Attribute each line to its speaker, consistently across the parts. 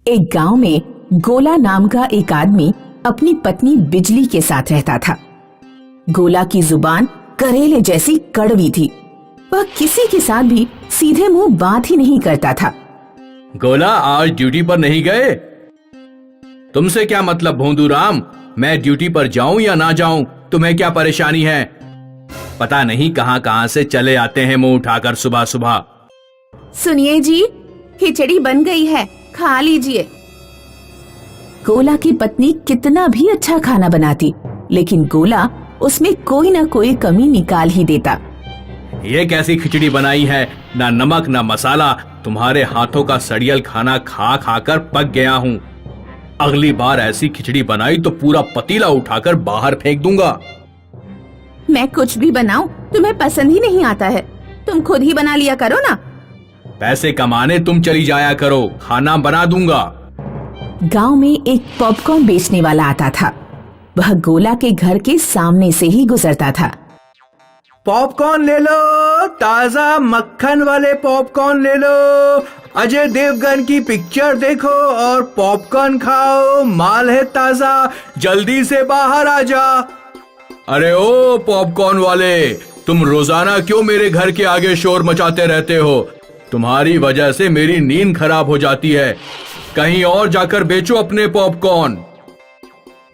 Speaker 1: एक गांव में गोला नाम का एक आदमी अपनी पत्नी बिजली के साथ रहता था। गोला की जुबान करेले जैसी कड़वी थी। वह किसी के साथ भी सीधे मुंह बात ही नहीं करता था।
Speaker 2: गोला, आज ड्यूटी पर नहीं गए? तुमसे क्या मतलब भोंदूराम, मैं ड्यूटी पर जाऊं या ना जाऊं, तुम्हें क्या परेशानी है? पता नहीं कहां कहां से चले आते हैं मुंह उठाकर सुबह सुबह।
Speaker 1: सुनिए जी, खिचड़ी बन गई है, खा लीजिए। गोला की पत्नी कितना भी अच्छा खाना बनाती, लेकिन गोला उसमें कोई ना कोई कमी निकाल ही देता।
Speaker 2: ये कैसी खिचड़ी बनाई है, ना नमक ना मसाला, तुम्हारे हाथों का सड़ियल खाना खा खाकर पक गया हूँ। अगली बार ऐसी खिचड़ी बनाई तो पूरा पतीला उठाकर बाहर फेंक दूंगा।
Speaker 1: मैं कुछ भी बनाऊं तुम्हें पसंद ही नहीं आता है, तुम खुद ही बना लिया करो ना।
Speaker 2: पैसे कमाने तुम चली जाया करो, खाना बना दूंगा।
Speaker 1: गांव में एक पॉपकॉर्न बेचने वाला आता था। वह गोला के घर के सामने से ही गुजरता था।
Speaker 2: पॉपकॉर्न ले लो, ताजा मक्खन वाले पॉपकॉर्न ले लो। अजय देवगन की पिक्चर देखो और पॉपकॉर्न खाओ, माल है ताजा, जल्दी से बाहर आ जा। अरे ओ पॉपकॉर्न वाले, तुम रोजाना क्यों मेरे घर के आगे शोर मचाते रहते हो? तुम्हारी वजह से मेरी नींद खराब हो जाती है। कहीं और जाकर बेचो अपने पॉपकॉर्न।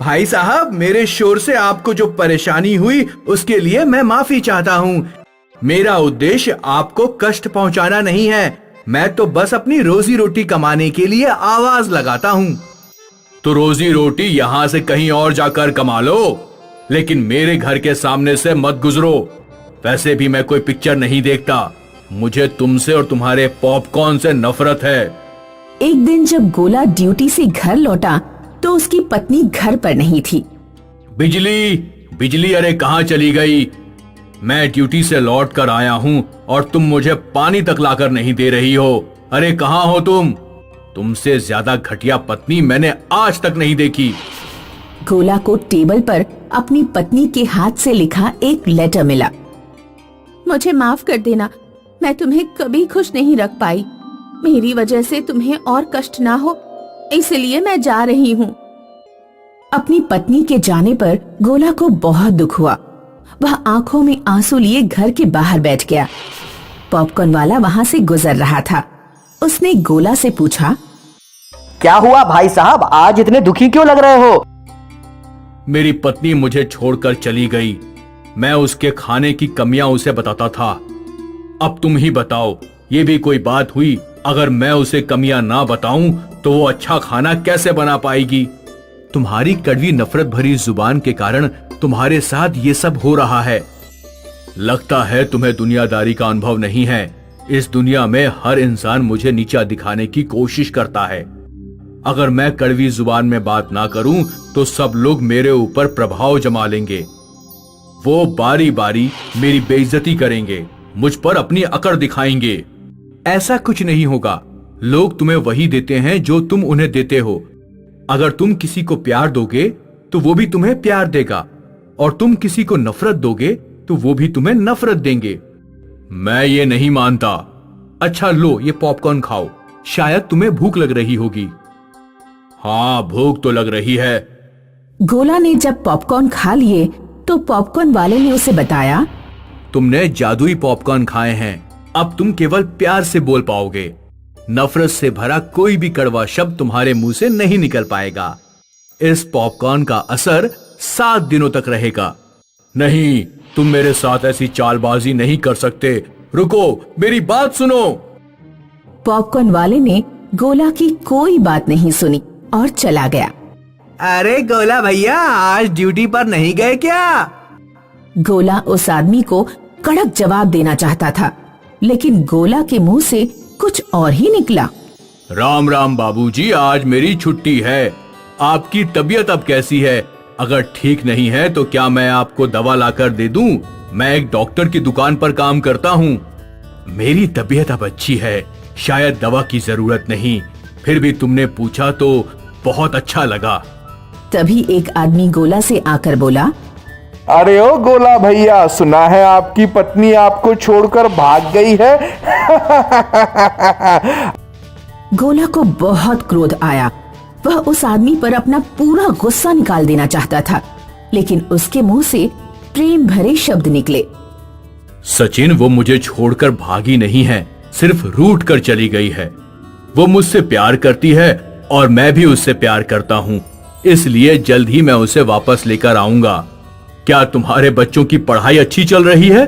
Speaker 2: भाई साहब, मेरे शोर से आपको जो परेशानी हुई उसके लिए मैं माफी चाहता हूँ। मेरा उद्देश्य आपको कष्ट पहुँचाना नहीं है, मैं तो बस अपनी रोजी रोटी कमाने के लिए आवाज लगाता हूँ। तो रोजी रोटी यहाँ से कहीं और जाकर कमा लो, लेकिन मेरे घर के सामने से मत गुजरो। वैसे भी मैं कोई पिक्चर नहीं देखता, मुझे तुमसे और तुम्हारे पॉपकॉर्न से नफरत है।
Speaker 1: एक दिन जब गोला ड्यूटी से घर लौटा तो उसकी पत्नी घर पर नहीं थी।
Speaker 2: बिजली, बिजली, अरे कहाँ चली गई? मैं ड्यूटी से लौट कर आया हूँ और तुम मुझे पानी तक लाकर नहीं दे रही हो। अरे कहाँ हो तुम? तुमसे ज्यादा घटिया पत्नी मैंने आज तक नहीं देखी।
Speaker 1: गोला को टेबल पर अपनी पत्नी के हाथ से लिखा एक लेटर मिला। मुझे माफ कर देना, मैं तुम्हें कभी खुश नहीं रख पाई। मेरी वजह से तुम्हें और कष्ट ना हो, इसलिए मैं जा रही हूँ। अपनी पत्नी के जाने पर गोला को बहुत दुख हुआ। वह आंखों में आंसू लिए घर के बाहर बैठ गया। पॉपकॉर्न वाला वहाँ से गुजर रहा था। उसने गोला से पूछा,
Speaker 3: क्या हुआ भाई साहब, आज इतने दुखी क्यों लग रहे हो?
Speaker 2: मेरी पत्नी मुझे छोड़कर चली गई। मैं उसके खाने की कमियां उसे बताता था। अब तुम ही बताओ, ये भी कोई बात हुई? अगर मैं उसे कमियां ना बताऊं तो वो अच्छा खाना कैसे बना पाएगी? तुम्हारी कड़वी नफरत भरी जुबान के कारण तुम्हारे साथ ये सब हो रहा है। लगता है तुम्हें दुनियादारी का अनुभव नहीं है। इस दुनिया में हर इंसान मुझे नीचा दिखाने की कोशिश करता है। अगर मैं कड़वी जुबान में बात ना करूं तो सब लोग मेरे ऊपर प्रभाव जमा लेंगे। वो बारी बारी मेरी बेइज्जती करेंगे, मुझ पर अपनी अकड़ दिखाएंगे। ऐसा कुछ नहीं होगा। लोग तुम्हें वही देते हैं जो तुम उन्हें देते हो। अगर तुम किसी को प्यार दोगे तो वो भी तुम्हें प्यार देगा, और तुम किसी को नफरत दोगे तो वो भी तुम्हें नफरत देंगे। मैं ये नहीं मानता। अच्छा लो, ये पॉपकॉर्न खाओ, शायद तुम्हें भूख लग रही होगी। हाँ, भूख तो लग रही है।
Speaker 1: गोला ने जब पॉपकॉर्न खा लिए तो पॉपकॉर्न वाले ने उसे बताया,
Speaker 2: तुमने जादुई पॉपकॉर्न खाए हैं। अब तुम केवल प्यार से बोल पाओगे। नफरत से भरा कोई भी कड़वा शब्द तुम्हारे मुंह से नहीं निकल पाएगा। इस पॉपकॉर्न का असर 7 दिनों तक रहेगा। नहीं, तुम मेरे साथ ऐसी चालबाजी नहीं कर सकते। रुको, मेरी बात सुनो।
Speaker 1: पॉपकॉर्न वाले ने गोला की कोई बात नहीं सुनी और चला गया।
Speaker 2: अरे गोला भैया, आज ड्यूटी पर नहीं गए क्या?
Speaker 1: गोला उस आदमी को कड़क जवाब देना चाहता था, लेकिन गोला के मुंह से कुछ और ही निकला।
Speaker 2: राम राम बाबूजी, आज मेरी छुट्टी है। आपकी तबीयत अब कैसी है? अगर ठीक नहीं है तो क्या मैं आपको दवा लाकर दे दूं? मैं एक डॉक्टर की दुकान पर काम करता हूं। मेरी तबीयत अब अच्छी है, शायद दवा की जरूरत नहीं। फिर भी तुमने पूछा तो बहुत अच्छा लगा।
Speaker 1: तभी एक आदमी गोला से आकर बोला,
Speaker 4: अरे ओ गोला भैया, सुना है आपकी पत्नी आपको छोड़कर भाग गई है।
Speaker 1: गोला को बहुत क्रोध आया। वह उस आदमी पर अपना पूरा गुस्सा निकाल देना चाहता था, लेकिन उसके मुंह से प्रेम भरे शब्द निकले।
Speaker 2: सचिन, वो मुझे छोड़कर भागी नहीं है, सिर्फ रूठ कर चली गई है। वो मुझसे प्यार करती है और मैं भी उससे प्यार करता हूँ, इसलिए जल्द ही मैं उसे वापस लेकर आऊंगा। क्या तुम्हारे बच्चों की पढ़ाई अच्छी चल रही है?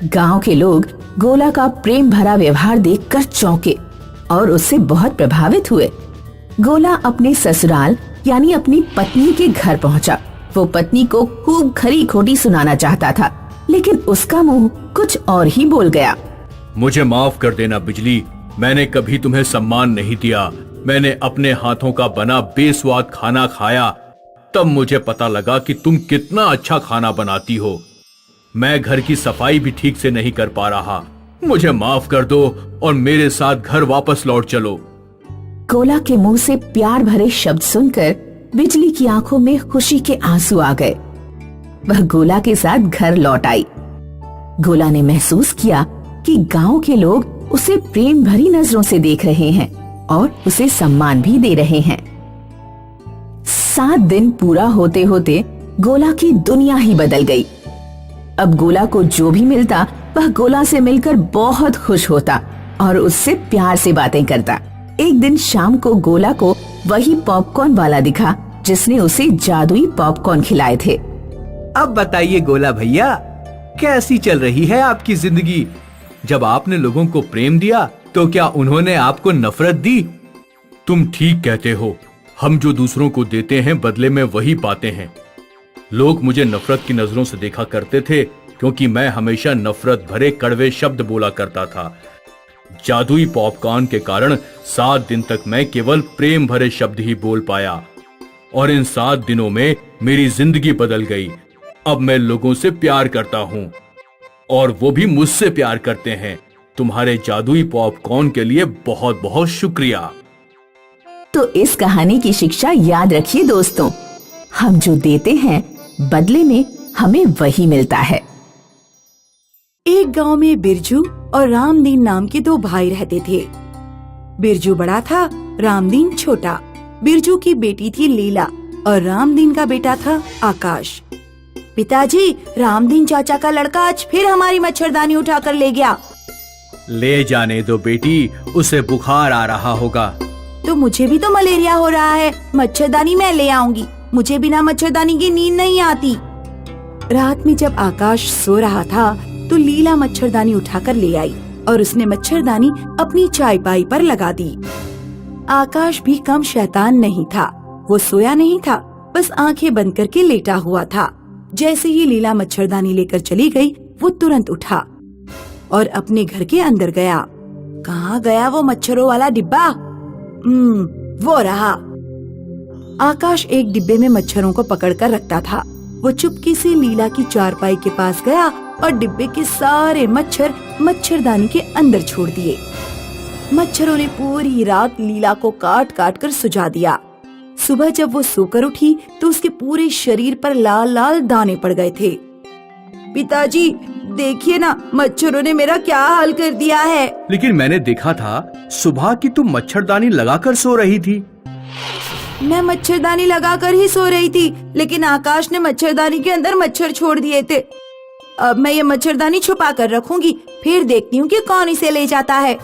Speaker 1: गांव के लोग गोला का प्रेम भरा व्यवहार देखकर चौंके और उससे बहुत प्रभावित हुए। गोला अपने ससुराल यानी अपनी पत्नी के घर पहुंचा। वो पत्नी को खूब खरी खोटी सुनाना चाहता था, लेकिन उसका मुंह कुछ और ही बोल गया।
Speaker 2: मुझे माफ कर देना बिजली, मैंने कभी तुम्हें सम्मान नहीं दिया। मैंने अपने हाथों का बना बेस्वाद खाना खाया, तब मुझे पता लगा कि तुम कितना अच्छा खाना बनाती हो। मैं घर की सफाई भी ठीक से नहीं कर पा रहा। मुझे माफ कर दो और मेरे साथ घर वापस लौट चलो।
Speaker 1: गोला के मुंह से प्यार भरे शब्द सुनकर बिजली की आंखों में खुशी के आंसू आ गए। वह गोला के साथ घर लौट आई। गोला ने महसूस किया कि गांव के लोग उसे प्रेम भरी नजरों से देख रहे हैं और उसे सम्मान भी दे रहे हैं। 7 दिन पूरा होते होते गोला की दुनिया ही बदल गई। अब गोला को जो भी मिलता वह गोला से मिलकर बहुत खुश होता और उससे प्यार से बातें करता। एक दिन शाम को गोला को वही पॉपकॉर्न वाला दिखा जिसने उसे जादुई पॉपकॉर्न खिलाए थे।
Speaker 5: अब बताइए गोला भैया, कैसी चल रही है आपकी जिंदगी? जब आपने लोगों को प्रेम दिया तो क्या उन्होंने आपको नफरत दी?
Speaker 2: तुम ठीक कहते हो, हम जो दूसरों को देते हैं बदले में वही पाते हैं। लोग मुझे नफरत की नजरों से देखा करते थे क्योंकि मैं हमेशा नफरत भरे कड़वे शब्द बोला करता था। जादुई पॉपकॉर्न के कारण 7 दिन तक मैं केवल प्रेम भरे शब्द ही बोल पाया और इन 7 दिनों में मेरी जिंदगी बदल गई। अब मैं लोगों से प्यार करता हूँ और वो भी मुझसे प्यार करते हैं। तुम्हारे जादुई पॉपकॉर्न के लिए बहुत बहुत शुक्रिया।
Speaker 1: तो इस कहानी की शिक्षा याद रखिए दोस्तों, हम जो देते हैं बदले में हमें वही मिलता है।
Speaker 6: एक गांव में बिरजू और रामदीन नाम के 2 भाई रहते थे। बिरजू बड़ा था, रामदीन छोटा। बिरजू की बेटी थी लीला और रामदीन का बेटा था आकाश। पिताजी, रामदीन चाचा का लड़का आज फिर हमारी मच्छरदानी उठा कर ले गया।
Speaker 5: ले जाने दो बेटी, उसे बुखार आ रहा होगा।
Speaker 6: तो मुझे भी तो मलेरिया हो रहा है, मच्छरदानी मैं ले आऊंगी। मुझे बिना मच्छरदानी की नींद नहीं आती। रात में जब आकाश सो रहा था तो लीला मच्छरदानी उठाकर ले आई और उसने मच्छरदानी अपनी चायपाई पर लगा दी। आकाश भी कम शैतान नहीं था। वो सोया नहीं था, बस आंखें बंद करके लेटा हुआ था। जैसे ही लीला मच्छरदानी लेकर चली गई, वो तुरंत उठा और अपने घर के अंदर गया। कहाँ गया वो मच्छरों वाला डिब्बा? वो रहा। आकाश एक डिब्बे में मच्छरों को पकड़कर रखता था। वो चुपके से लीला की चारपाई के पास गया और डिब्बे के सारे मच्छर मच्छरदानी के अंदर छोड़ दिए। मच्छरों ने पूरी रात लीला को काट काट कर सुझा दिया। सुबह जब वो सोकर उठी तो उसके पूरे शरीर पर लाल लाल दाने पड़ गए थे। पिताजी, देखिए ना, मच्छरों ने मेरा क्या हाल कर दिया है।
Speaker 5: लेकिन मैंने देखा था सुबह की तुम मच्छरदानी लगाकर सो रही थी।
Speaker 6: मैं मच्छरदानी लगाकर ही सो रही थी, लेकिन आकाश ने मच्छरदानी के अंदर मच्छर छोड़ दिए थे। अब मैं ये मच्छरदानी छुपा कर रखूंगी, फिर देखती हूँ कि कौन इसे ले जाता है।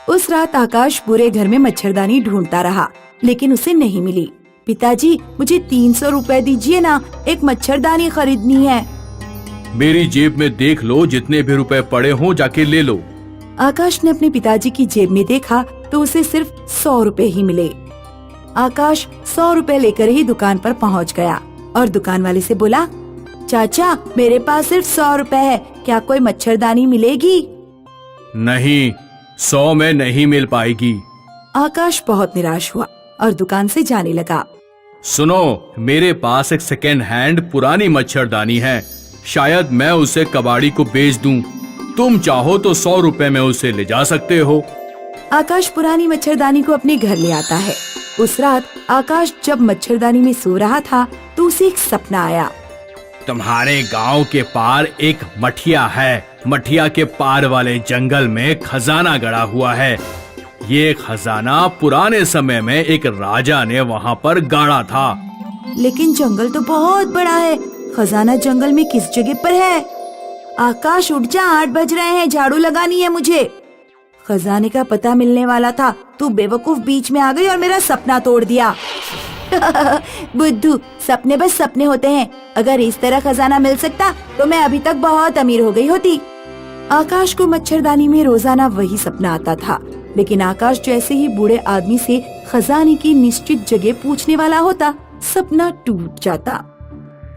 Speaker 6: उस रात आकाश पूरे घर में मच्छरदानी ढूंढता रहा, लेकिन उसे नहीं मिली। पिताजी, मुझे 300 रुपए दीजिए ना, एक मच्छरदानी खरीदनी है।
Speaker 2: मेरी जेब में देख लो, जितने भी रुपए पड़े हों जाके ले लो।
Speaker 6: आकाश ने अपने पिताजी की जेब में देखा तो उसे सिर्फ 100 रुपए ही मिले। आकाश 100 रुपए लेकर ही दुकान पर पहुंच गया और दुकान वाले से बोला, चाचा, मेरे पास सिर्फ 100 रुपए है, क्या कोई मच्छरदानी मिलेगी?
Speaker 2: नहीं, 100 में नहीं मिल पाएगी।
Speaker 6: आकाश बहुत निराश हुआ और दुकान से जाने लगा।
Speaker 2: सुनो, मेरे पास एक सेकेंड हैंड पुरानी मच्छरदानी है, शायद मैं उसे कबाड़ी को बेच दूं। तुम चाहो तो 100 रुपए में उसे ले जा सकते हो।
Speaker 6: आकाश पुरानी मच्छरदानी को अपने घर ले आता है। उस रात आकाश जब मच्छरदानी में सो रहा था तो उसे एक सपना आया।
Speaker 2: तुम्हारे गांव के पार एक मठिया है। मठिया के पार वाले जंगल में खजाना गड़ा हुआ है। ये खजाना पुराने समय में एक राजा ने वहाँ पर गाड़ा था।
Speaker 6: लेकिन जंगल तो बहुत बड़ा है, खजाना जंगल में किस जगह पर है? आकाश उठ जा, 8 बज रहे हैं, झाड़ू लगानी है मुझे। खजाने का पता मिलने वाला था, तू बेवकूफ बीच में आ गई और मेरा सपना तोड़ दिया। बुद्धू, सपने बस सपने होते हैं। अगर इस तरह खजाना मिल सकता तो मैं अभी तक बहुत अमीर हो गई होती। आकाश को मच्छरदानी में रोजाना वही सपना आता था, लेकिन आकाश जैसे ही बूढ़े आदमी से खजाने की निश्चित जगह पूछने वाला होता, सपना टूट जाता।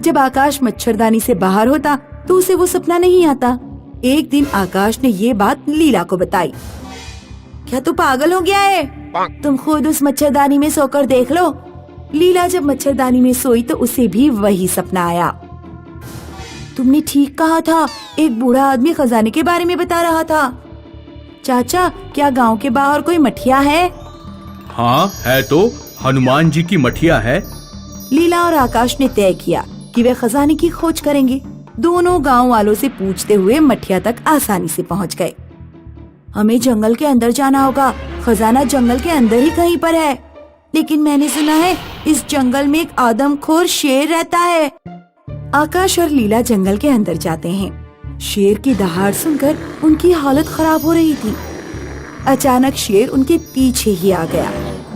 Speaker 6: जब आकाश मच्छरदानी से बाहर होता तो उसे वो सपना नहीं आता। एक दिन आकाश ने ये बात लीला को बताई। क्या तू पागल हो गया है? तुम खुद उस मच्छरदानी में सोकर देख लो। लीला जब मच्छरदानी में सोई तो उसे भी वही सपना आया। तुमने ठीक कहा था, एक बूढ़ा आदमी खजाने के बारे में बता रहा था। चाचा, क्या गांव के बाहर कोई मठिया है?
Speaker 2: हाँ है तो, हनुमान जी की मठिया है।
Speaker 6: लीला और आकाश ने तय किया कि वे खजाने की खोज करेंगे। दोनों गांव वालों से पूछते हुए मठिया तक आसानी से पहुंच गए। हमें जंगल के अंदर जाना होगा, खजाना जंगल के अंदर ही कहीं पर है। लेकिन मैंने सुना है इस जंगल में एक आदमखोर शेर रहता है। आकाश और लीला जंगल के अंदर जाते हैं। शेर की दहाड़ सुनकर उनकी हालत खराब हो रही थी। अचानक शेर उनके पीछे ही आ गया।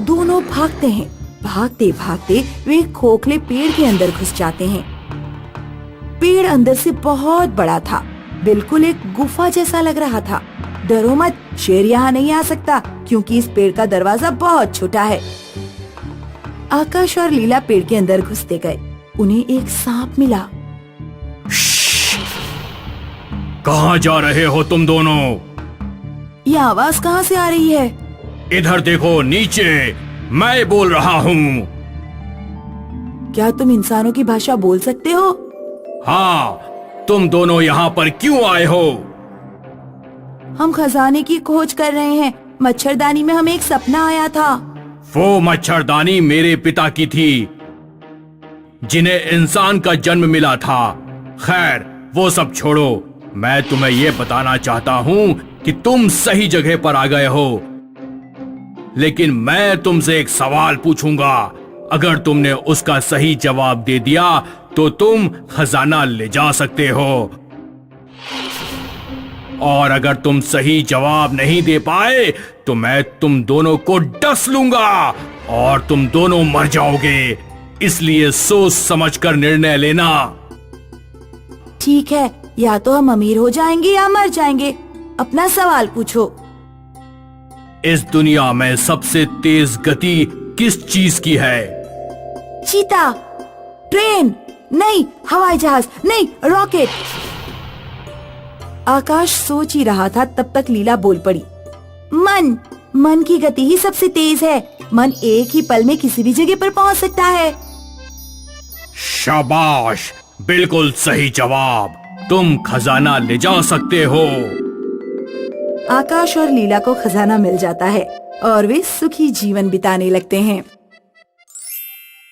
Speaker 6: दोनों भागते हैं। भागते भागते वे एक खोखले पेड़ के अंदर घुस जाते हैं। पेड़ अंदर से बहुत बड़ा था, बिल्कुल एक गुफा जैसा लग रहा था। डरो मत, शेर यहाँ नहीं आ सकता क्योंकि इस पेड़ का दरवाजा बहुत छोटा है। आकाश और लीला पेड़ के अंदर घुसते गए। उन्हें एक सांप मिला।
Speaker 2: कहाँ जा रहे हो तुम दोनों?
Speaker 6: ये आवाज कहाँ से आ रही है?
Speaker 2: इधर देखो, नीचे मैं बोल रहा हूँ।
Speaker 6: क्या तुम इंसानों की भाषा बोल सकते हो?
Speaker 2: हाँ, तुम दोनों यहाँ पर क्यों आए हो?
Speaker 6: हम खजाने की खोज कर रहे हैं। मच्छरदानी में हमें एक सपना आया था।
Speaker 2: वो मच्छरदानी मेरे पिता की थी, जिन्हें इंसान का जन्म मिला था। खैर, वो सब छोड़ो। मैं तुम्हें ये बताना चाहता हूँ कि तुम सही जगह पर आ गए हो। लेकिन मैं तुमसे एक सवाल पूछूंगा। अगर तुमने उसका सही जवाब दे दिया तो तुम खजाना ले जा सकते हो, और अगर तुम सही जवाब नहीं दे पाए तो मैं तुम दोनों को डस लूंगा और तुम दोनों मर जाओगे। इसलिए सोच समझकर निर्णय लेना।
Speaker 6: ठीक है, या तो हम अमीर हो जाएंगे या मर जाएंगे। अपना सवाल पूछो।
Speaker 2: इस दुनिया में सबसे तेज गति किस चीज की है?
Speaker 6: चीता, ट्रेन, नहीं हवाई जहाज, नहीं रॉकेट। आकाश सोच ही रहा था, तब तक लीला बोल पड़ी। मन की गति ही सबसे तेज है। मन एक ही पल में किसी भी जगह पर पहुंच सकता है।
Speaker 2: शाबाश, बिल्कुल सही जवाब। तुम खजाना ले जा सकते हो।
Speaker 6: आकाश और लीला को खजाना मिल जाता है और वे सुखी जीवन बिताने लगते हैं।